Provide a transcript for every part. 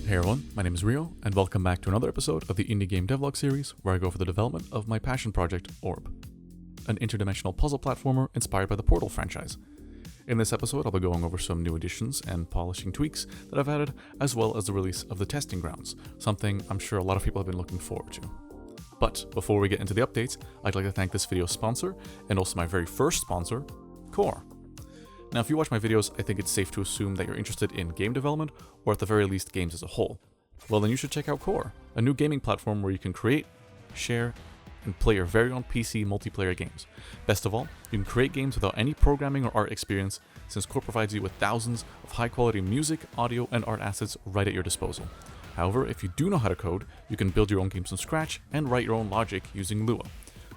Hey everyone, my name is Rio, and welcome back to another episode of the Indie Game Devlog series, where I go for the development of my passion project, Orb, an interdimensional puzzle platformer inspired by the Portal franchise. In this episode, I'll be going over some new additions and polishing tweaks that I've added, as well as the release of the testing grounds, something I'm sure a lot of people have been looking forward to. But before we get into the updates, I'd like to thank this video's sponsor, and also my very first sponsor, Core. Now, if you watch my videos, I think it's safe to assume that you're interested in game development, or at the very least games as a whole. Well, then you should check out Core, a new gaming platform where you can create, share, and play your very own PC multiplayer games. Best of all, you can create games without any programming or art experience, since Core provides you with thousands of high-quality music, audio, and art assets right at your disposal. However, if you do know how to code, you can build your own games from scratch and write your own logic using Lua.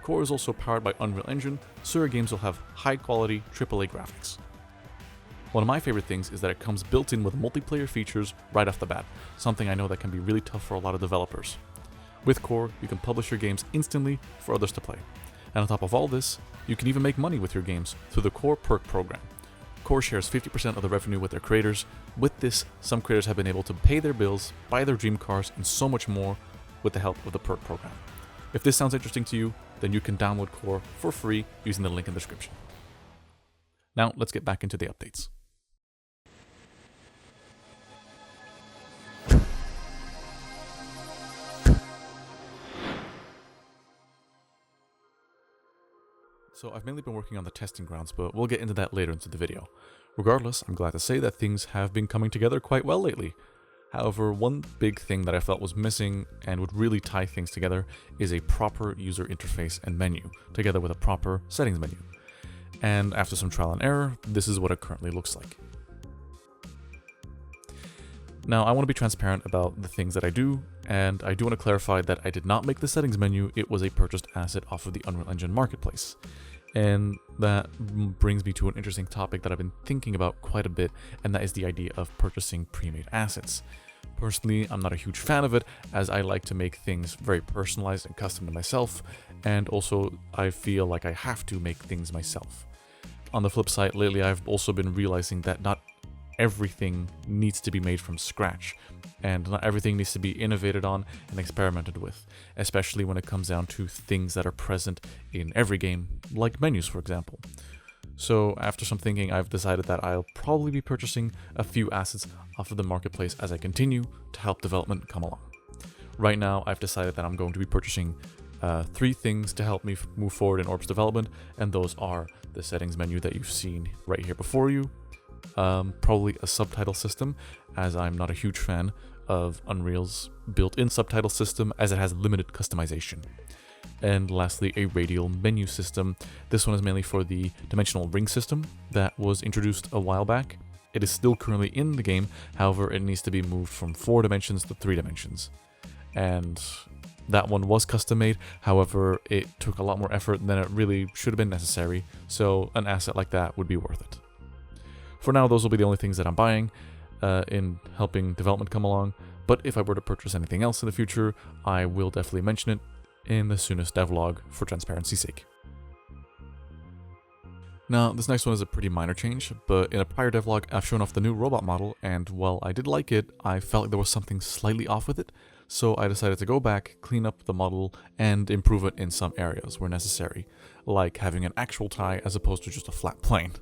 Core is also powered by Unreal Engine, so your games will have high-quality AAA graphics. One of my favorite things is that it comes built in with multiplayer features right off the bat, something I know that can be really tough for a lot of developers. With Core, you can publish your games instantly for others to play. And on top of all this, you can even make money with your games through the Core Perk program. Core shares 50% of the revenue with their creators. With this, some creators have been able to pay their bills, buy their dream cars, and so much more with the help of the Perk program. If this sounds interesting to you, then you can download Core for free using the link in the description. Now, let's get back into the updates. So I've mainly been working on the testing grounds, but we'll get into that later into the video. Regardless, I'm glad to say that things have been coming together quite well lately. However, one big thing that I felt was missing and would really tie things together is a proper user interface and menu, together with a proper settings menu. And after some trial and error, this is what it currently looks like. Now, I want to be transparent about the things that I do, and I do want to clarify that I did not make the settings menu. It was a purchased asset off of the Unreal Engine marketplace. And that brings me to an interesting topic that I've been thinking about quite a bit, and that is the idea of purchasing pre-made assets. Personally, I'm not a huge fan of it, as I like to make things very personalized and custom to myself, and also I feel like I have to make things myself. On the flip side, lately I've also been realizing that not everything needs to be made from scratch, and not everything needs to be innovated on and experimented with, especially when it comes down to things that are present in every game, like menus for example. So after some thinking, I've decided that I'll probably be purchasing a few assets off of the marketplace as I continue to help development come along. Right now, I've decided that I'm going to be purchasing 3 things to help me move forward in Orb's development, and those are the settings menu that you've seen right here before you, probably a subtitle system, as I'm not a huge fan of Unreal's built-in subtitle system as it has limited customization. And lastly, a radial menu system. This one is mainly for the dimensional ring system that was introduced a while back. It is still currently in the game, however it needs to be moved from 4 dimensions to 3 dimensions. And that one was custom made, however it took a lot more effort than it really should have been necessary, so an asset like that would be worth it. For now, those will be the only things that I'm buying in helping development come along, but if I were to purchase anything else in the future, I will definitely mention it in the soonest devlog for transparency's sake. Now, this next one is a pretty minor change, but in a prior devlog, I've shown off the new robot model, and while I did like it, I felt like there was something slightly off with it, so I decided to go back, clean up the model, and improve it in some areas where necessary, like having an actual tie as opposed to just a flat plane.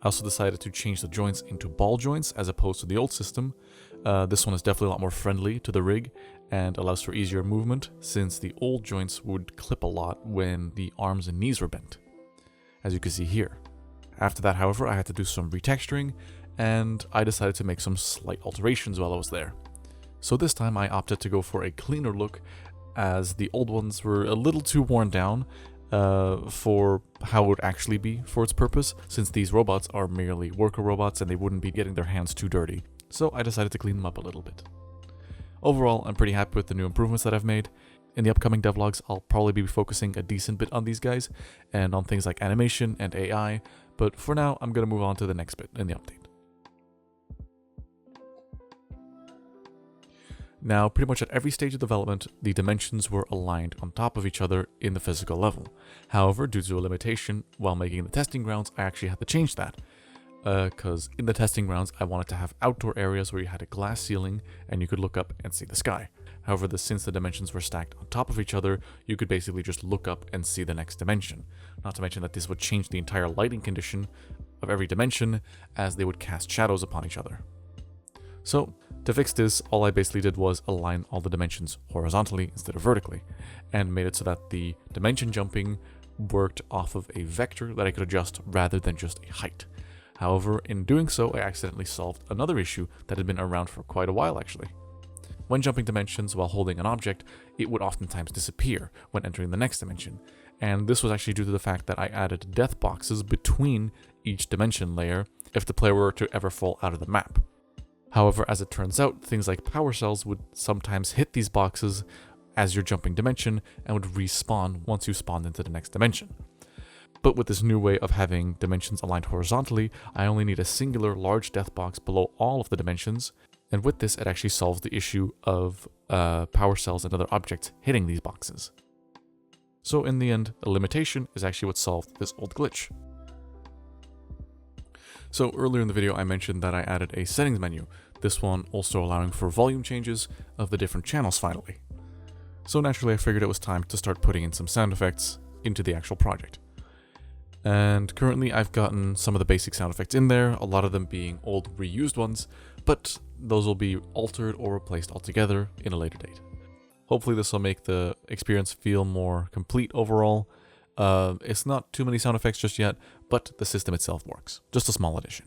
I also decided to change the joints into ball joints as opposed to the old system. This one is definitely a lot more friendly to the rig and allows for easier movement, since the old joints would clip a lot when the arms and knees were bent, as you can see here. After that, however, I had to do some retexturing, and I decided to make some slight alterations while I was there. So this time I opted to go for a cleaner look, as the old ones were a little too worn down for how it would actually be for its purpose, since these robots are merely worker robots and they wouldn't be getting their hands too dirty. So I decided to clean them up a little bit. Overall, I'm pretty happy with the new improvements that I've made. In the upcoming devlogs, I'll probably be focusing a decent bit on these guys and on things like animation and AI, but for now, I'm going to move on to the next bit in the update. Now, pretty much at every stage of development, the dimensions were aligned on top of each other in the physical level. However, due to a limitation, while making the testing grounds, I actually had to change that. because in the testing grounds, I wanted to have outdoor areas where you had a glass ceiling and you could look up and see the sky. However, since the dimensions were stacked on top of each other, you could basically just look up and see the next dimension. Not to mention that this would change the entire lighting condition of every dimension as they would cast shadows upon each other. So, to fix this, all I basically did was align all the dimensions horizontally instead of vertically, and made it so that the dimension jumping worked off of a vector that I could adjust rather than just a height. However, in doing so, I accidentally solved another issue that had been around for quite a while actually. When jumping dimensions while holding an object, it would oftentimes disappear when entering the next dimension, and this was actually due to the fact that I added death boxes between each dimension layer if the player were to ever fall out of the map. However, as it turns out, things like power cells would sometimes hit these boxes as you're jumping dimension and would respawn once you spawned into the next dimension. But with this new way of having dimensions aligned horizontally, I only need a singular large death box below all of the dimensions, and with this it actually solves the issue of power cells and other objects hitting these boxes. So in the end, a limitation is actually what solved this old glitch. So earlier in the video I mentioned that I added a settings menu, this one also allowing for volume changes of the different channels finally. So naturally I figured it was time to start putting in some sound effects into the actual project. And currently I've gotten some of the basic sound effects in there, a lot of them being old reused ones, but those will be altered or replaced altogether in a later date. Hopefully this will make the experience feel more complete overall. It's not too many sound effects just yet, but the system itself works. Just a small addition.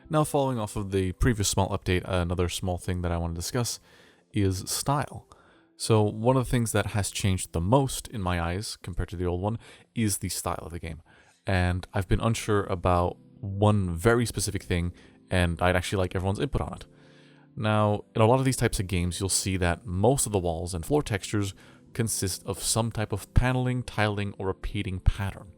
Now, following off of the previous small update, another small thing that I want to discuss is style. So one of the things that has changed the most in my eyes compared to the old one is the style of the game. And I've been unsure about one very specific thing, and I'd actually like everyone's input on it. Now, in a lot of these types of games, you'll see that most of the walls and floor textures consist of some type of paneling, tiling, or repeating pattern.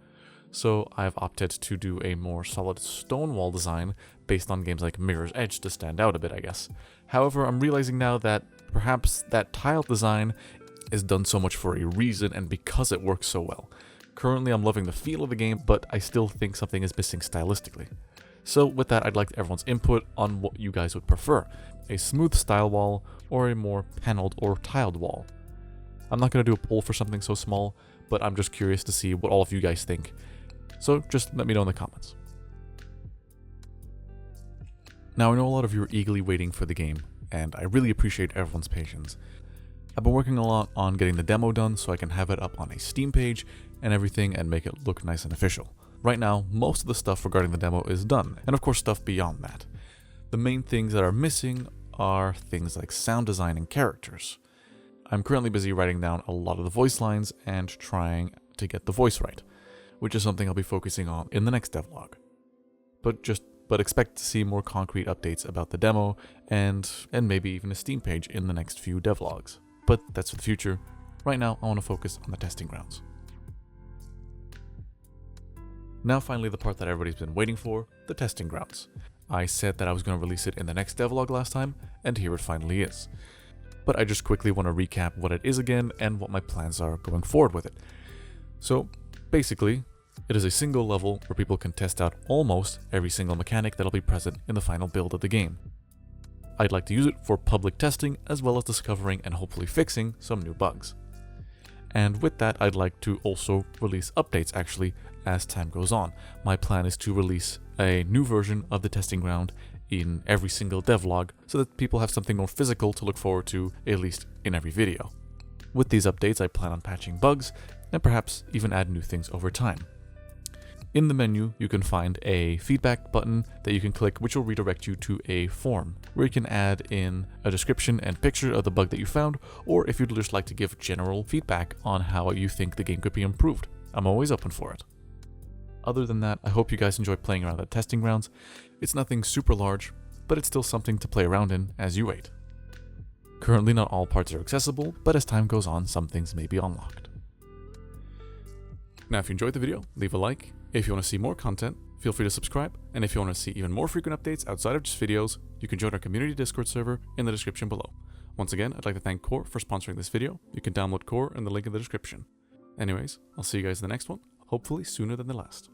So I've opted to do a more solid stone wall design based on games like Mirror's Edge to stand out a bit, I guess. However, I'm realizing now that perhaps that tile design is done so much for a reason and because it works so well. Currently, I'm loving the feel of the game, but I still think something is missing stylistically. So with that, I'd like everyone's input on what you guys would prefer, a smooth style wall or a more paneled or tiled wall. I'm not going to do a poll for something so small, but I'm just curious to see what all of you guys think. So just let me know in the comments. Now I know a lot of you are eagerly waiting for the game, and I really appreciate everyone's patience. I've been working a lot on getting the demo done so I can have it up on a Steam page and everything and make it look nice and official. Right now, most of the stuff regarding the demo is done, and of course stuff beyond that. The main things that are missing are things like sound design and characters. I'm currently busy writing down a lot of the voice lines and trying to get the voice right, which is something I'll be focusing on in the next devlog. But expect to see more concrete updates about the demo and maybe even a Steam page in the next few devlogs. But that's for the future. Right now, I want to focus on the testing grounds. Now finally the part that everybody's been waiting for, the testing grounds. I said that I was going to release it in the next devlog last time, and here it finally is. But I just quickly want to recap what it is again and what my plans are going forward with it. So basically, it is a single level where people can test out almost every single mechanic that'll be present in the final build of the game. I'd like to use it for public testing as well as discovering and hopefully fixing some new bugs. And with that, I'd like to also release updates actually as time goes on. My plan is to release a new version of the testing ground in every single devlog so that people have something more physical to look forward to, at least in every video. With these updates, I plan on patching bugs and perhaps even add new things over time. In the menu, you can find a feedback button that you can click, which will redirect you to a form where you can add in a description and picture of the bug that you found, or if you'd just like to give general feedback on how you think the game could be improved. I'm always open for it. Other than that, I hope you guys enjoy playing around at testing grounds. It's nothing super large, but it's still something to play around in as you wait. Currently, not all parts are accessible, but as time goes on, some things may be unlocked. Now, if you enjoyed the video, leave a like. If you want to see more content, feel free to subscribe. And if you want to see even more frequent updates outside of just videos, you can join our community Discord server in the description below. Once again, I'd like to thank Core for sponsoring this video. You can download Core in the link in the description. Anyways, I'll see you guys in the next one. hopefully sooner than the last.